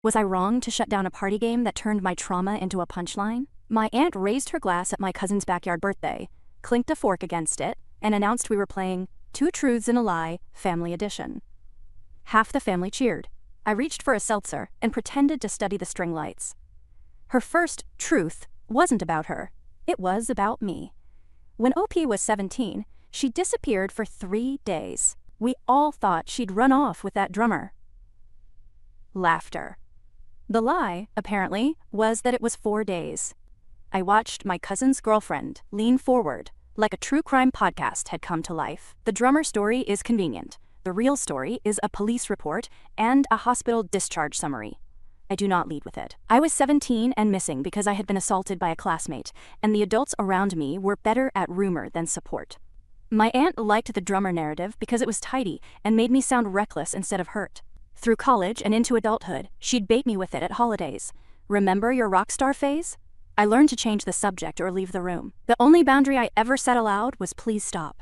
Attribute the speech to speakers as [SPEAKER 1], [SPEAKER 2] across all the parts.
[SPEAKER 1] Was I wrong to shut down a party game that turned my trauma into a punchline? My aunt raised her glass at my cousin's backyard birthday, clinked a fork against it, and announced we were playing Two Truths and a Lie, Family Edition. Half the family cheered. I reached for a seltzer and pretended to study the string lights. Her first truth wasn't about her. It was about me. When OP was 17, she disappeared for 3 days. We all thought she'd run off with that drummer. Laughter. The lie, apparently, was that it was 4 days. I watched my cousin's girlfriend lean forward, like a true crime podcast had come to life. The drummer story is convenient. The real story is a police report and a hospital discharge summary. I do not lead with it. I was 17 and missing because I had been assaulted by a classmate, and the adults around me were better at rumor than support. My aunt liked the drummer narrative because it was tidy and made me sound reckless instead of hurt. Through college and into adulthood, she'd bait me with it at holidays. Remember your rockstar phase? I learned to change the subject or leave the room. The only boundary I ever said aloud was please stop.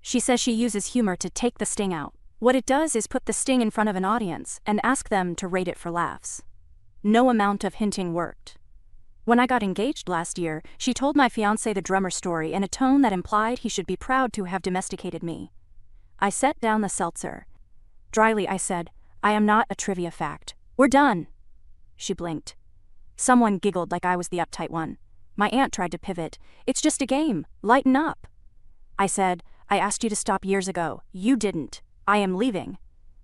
[SPEAKER 1] She says she uses humor to take the sting out. What it does is put the sting in front of an audience and ask them to rate it for laughs. No amount of hinting worked. When I got engaged last year, she told my fiancé the drummer story in a tone that implied he should be proud to have domesticated me. I set down the seltzer. Dryly I said, I am not a trivia fact. We're done. She blinked. Someone giggled like I was the uptight one. My aunt tried to pivot. It's just a game. Lighten up. I said, I asked you to stop years ago. You didn't. I am leaving.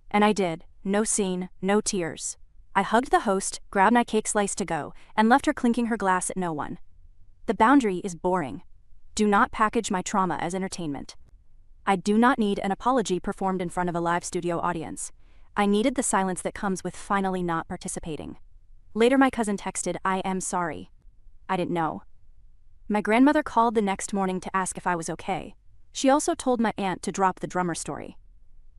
[SPEAKER 1] And I did. No scene, no tears. I hugged the host, grabbed my cake slice to go, and left her clinking her glass at no one. The boundary is boring. Do not package my trauma as entertainment. I do not need an apology performed in front of a live studio audience. I needed the silence that comes with finally not participating. Later my cousin texted, I am sorry. I didn't know. My grandmother called the next morning to ask if I was okay. She also told my aunt to drop the drummer story.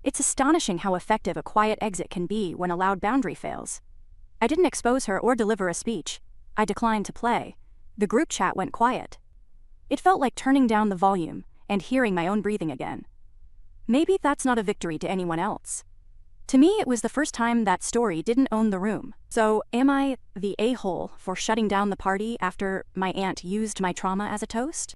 [SPEAKER 1] It's astonishing how effective a quiet exit can be when a loud boundary fails. I didn't expose her or deliver a speech. I declined to play. The group chat went quiet. It felt like turning down the volume and hearing my own breathing again. Maybe that's not a victory to anyone else. To me, it was the first time that story didn't own the room. So, am I the a-hole for shutting down the party after my aunt used my trauma as a toast?